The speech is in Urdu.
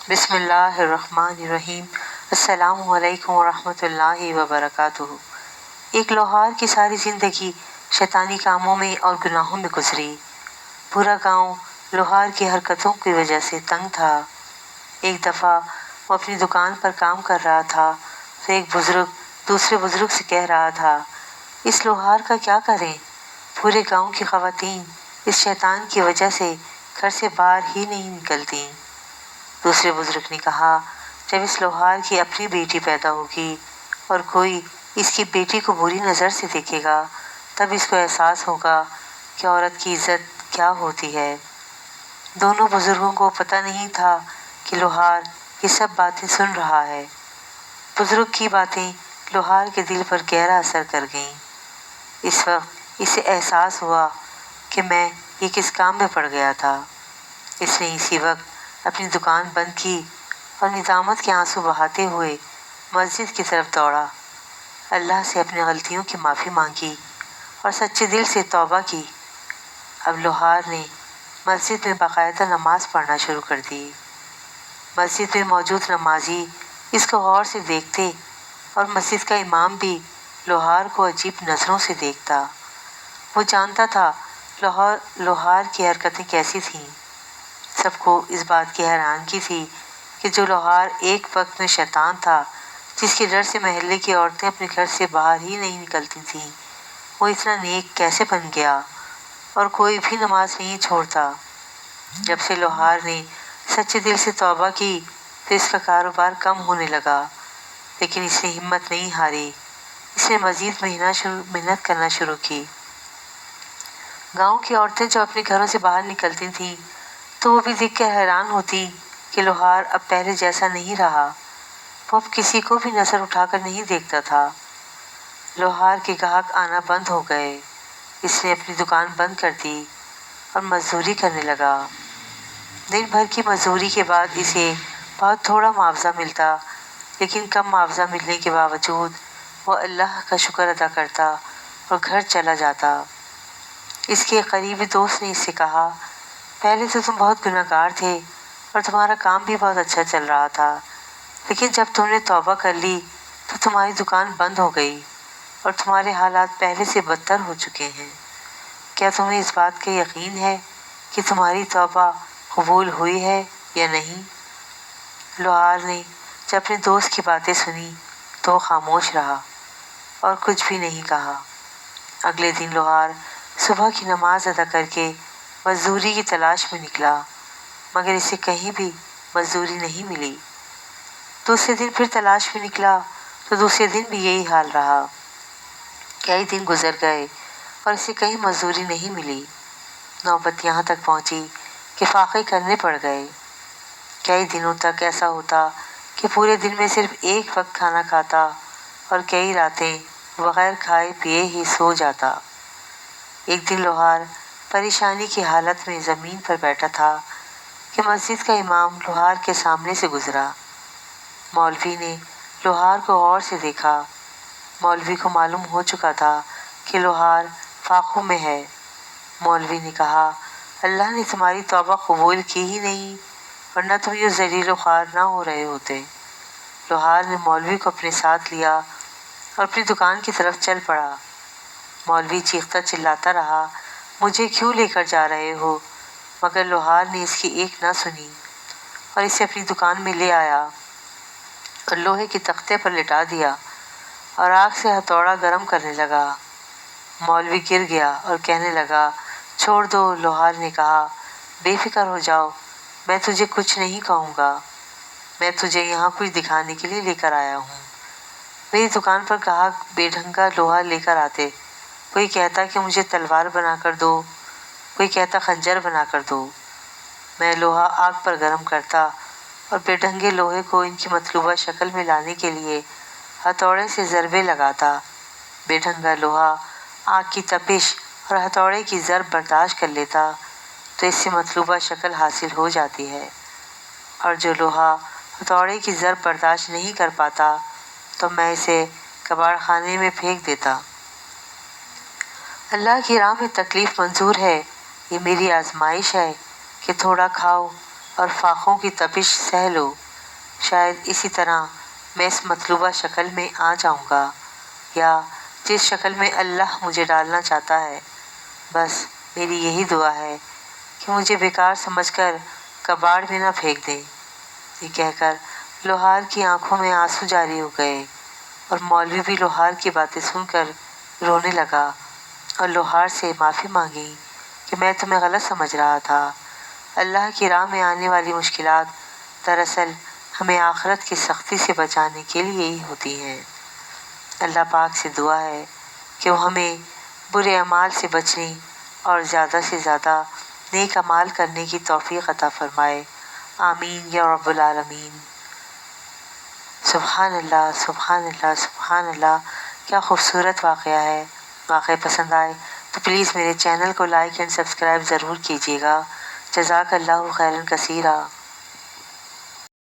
بسم اللہ الرحمن الرحیم۔ السلام علیکم ورحمۃ اللہ وبرکاتہ۔ ایک لوہار کی ساری زندگی شیطانی کاموں میں اور گناہوں میں گزری۔ پورا گاؤں لوہار کی حرکتوں کی وجہ سے تنگ تھا۔ ایک دفعہ وہ اپنی دکان پر کام کر رہا تھا تو ایک بزرگ دوسرے بزرگ سے کہہ رہا تھا، اس لوہار کا کیا کریں؟ پورے گاؤں کی خواتین اس شیطان کی وجہ سے گھر سے باہر ہی نہیں نکلتیں۔ دوسرے بزرگ نے کہا، جب اس لوہار کی اپنی بیٹی پیدا ہوگی اور کوئی اس کی بیٹی کو بری نظر سے دیکھے گا تب اس کو احساس ہوگا کہ عورت کی عزت کیا ہوتی ہے۔ دونوں بزرگوں کو پتہ نہیں تھا کہ لوہار یہ سب باتیں سن رہا ہے۔ بزرگ کی باتیں لوہار کے دل پر گہرا اثر کر گئیں۔ اس وقت اسے احساس ہوا کہ میں یہ کس کام میں پڑ گیا تھا۔ اس نے اسی وقت اپنی دکان بند کی اور ندامت کے آنسو بہاتے ہوئے مسجد کی طرف دوڑا، اللہ سے اپنی غلطیوں کی معافی مانگی اور سچے دل سے توبہ کی۔ اب لوہار نے مسجد میں باقاعدہ نماز پڑھنا شروع کر دی۔ مسجد میں موجود نمازی اس کو غور سے دیکھتے اور مسجد کا امام بھی لوہار کو عجیب نظروں سے دیکھتا۔ وہ جانتا تھا لوہار کی حرکتیں کیسی تھیں۔ سب کو اس بات کی حیرانگی تھی کہ جو لوہار ایک وقت میں شیطان تھا، جس کے ڈر سے محلے کی عورتیں اپنے گھر سے باہر ہی نہیں نکلتی تھیں، وہ اتنا نیک کیسے بن گیا اور کوئی بھی نماز نہیں چھوڑتا۔ جب سے لوہار نے سچے دل سے توبہ کی تو اس کا کاروبار کم ہونے لگا، لیکن اس نے ہمت نہیں ہاری۔ اس نے مزید محنت کرنا شروع کی۔ گاؤں کی عورتیں جو اپنے گھروں سے باہر نکلتی تھیں تو وہ بھی دیکھ کر حیران ہوتی کہ لوہار اب پہلے جیسا نہیں رہا۔ وہ اب کسی کو بھی نظر اٹھا کر نہیں دیکھتا تھا۔ لوہار کے گاہک آنا بند ہو گئے۔ اس نے اپنی دکان بند کر دی اور مزدوری کرنے لگا۔ دن بھر کی مزدوری کے بعد اسے بہت تھوڑا معاوضہ ملتا، لیکن کم معاوضہ ملنے کے باوجود وہ اللہ کا شکر ادا کرتا اور گھر چلا جاتا۔ اس کے قریبی دوست نے اس سے کہا، پہلے تو تم بہت گنہگار تھے اور تمہارا کام بھی بہت اچھا چل رہا تھا، لیکن جب تم نے توبہ کر لی تو تمہاری دکان بند ہو گئی اور تمہارے حالات پہلے سے بدتر ہو چکے ہیں۔ کیا تمہیں اس بات کا یقین ہے کہ تمہاری توبہ قبول ہوئی ہے یا نہیں؟ لوہار نے جب اپنے دوست کی باتیں سنی تو وہ خاموش رہا اور کچھ بھی نہیں کہا۔ اگلے دن لوہار صبح کی نماز ادا کر کے مزدوری کی تلاش میں نکلا، مگر اسے کہیں بھی مزدوری نہیں ملی۔ دوسرے دن پھر تلاش میں نکلا تو دوسرے دن بھی یہی حال رہا۔ کئی دن گزر گئے اور اسے کہیں مزدوری نہیں ملی۔ نوبت یہاں تک پہنچی کہ فاقے کرنے پڑ گئے۔ کئی دنوں تک ایسا ہوتا کہ پورے دن میں صرف ایک وقت کھانا کھاتا اور کئی راتیں بغیر کھائے پیے ہی سو جاتا۔ ایک دن لوہار پریشانی کی حالت میں زمین پر بیٹھا تھا کہ مسجد کا امام لوہار کے سامنے سے گزرا۔ مولوی نے لوہار کو غور سے دیکھا۔ مولوی کو معلوم ہو چکا تھا کہ لوہار فاقوں میں ہے۔ مولوی نے کہا، اللہ نے تمہاری توبہ قبول کی ہی نہیں ورنہ تم یوں ذلیل و خوار نہ ہو رہے ہوتے۔ لوہار نے مولوی کو اپنے ساتھ لیا اور اپنی دکان کی طرف چل پڑا۔ مولوی چیختا چلاتا رہا، مجھے کیوں لے کر جا رہے ہو؟ مگر لوہار نے اس کی ایک نہ سنی اور اسے اپنی دکان میں لے آیا اور لوہے کے تختے پر لٹا دیا اور آگ سے ہتھوڑا گرم کرنے لگا۔ مولوی گر گیا اور کہنے لگا، چھوڑ دو۔ لوہار نے کہا، بے فکر ہو جاؤ، میں تجھے کچھ نہیں کہوں گا۔ میں تجھے یہاں کچھ دکھانے کے لیے لے کر آیا ہوں۔ میری دکان پر گاہک بے ڈھنگا لوہا لے کر آتے، کوئی کہتا کہ مجھے تلوار بنا کر دو، کوئی کہتا خنجر بنا کر دو۔ میں لوہا آگ پر گرم کرتا اور بے ڈھنگے لوہے کو ان کی مطلوبہ شکل میں لانے کے لیے ہتھوڑے سے ضربے لگاتا۔ بے ڈھنگا لوہا آگ کی تپش اور ہتھوڑے کی ضرب برداشت کر لیتا تو اس سے مطلوبہ شکل حاصل ہو جاتی ہے، اور جو لوہا ہتھوڑے کی ضرب برداشت نہیں کر پاتا تو میں اسے کباڑ خانے میں پھینک دیتا۔ اللہ کی راہ میں تکلیف منظور ہے، یہ میری آزمائش ہے کہ تھوڑا کھاؤ اور فاقوں کی تپش سہ لو۔ شاید اسی طرح میں اس مطلوبہ شکل میں آ جاؤں گا، یا جس شکل میں اللہ مجھے ڈالنا چاہتا ہے۔ بس میری یہی دعا ہے کہ مجھے بیکار سمجھ کر کباڑ میں نہ پھینک دیں۔ یہ کہہ کر لوہار کی آنکھوں میں آنسو جاری ہو گئے، اور مولوی بھی لوہار کی باتیں سن کر رونے لگا اور لوہار سے معافی مانگی کہ میں تمہیں غلط سمجھ رہا تھا۔ اللہ کی راہ میں آنے والی مشکلات دراصل ہمیں آخرت کی سختی سے بچانے کے لیے ہی ہوتی ہیں۔ اللہ پاک سے دعا ہے کہ وہ ہمیں برے اعمال سے بچنے اور زیادہ سے زیادہ نیک اعمال کرنے کی توفیق عطا فرمائے۔ آمین یا رب العالمین۔ سبحان اللہ، سبحان اللہ، سبحان اللہ۔ کیا خوبصورت واقعہ ہے۔ واقعہ پسند آئے تو پلیز میرے چینل کو لائک اینڈ سبسکرائب ضرور کیجیے گا۔ جزاک اللہ خیرا کثیرا۔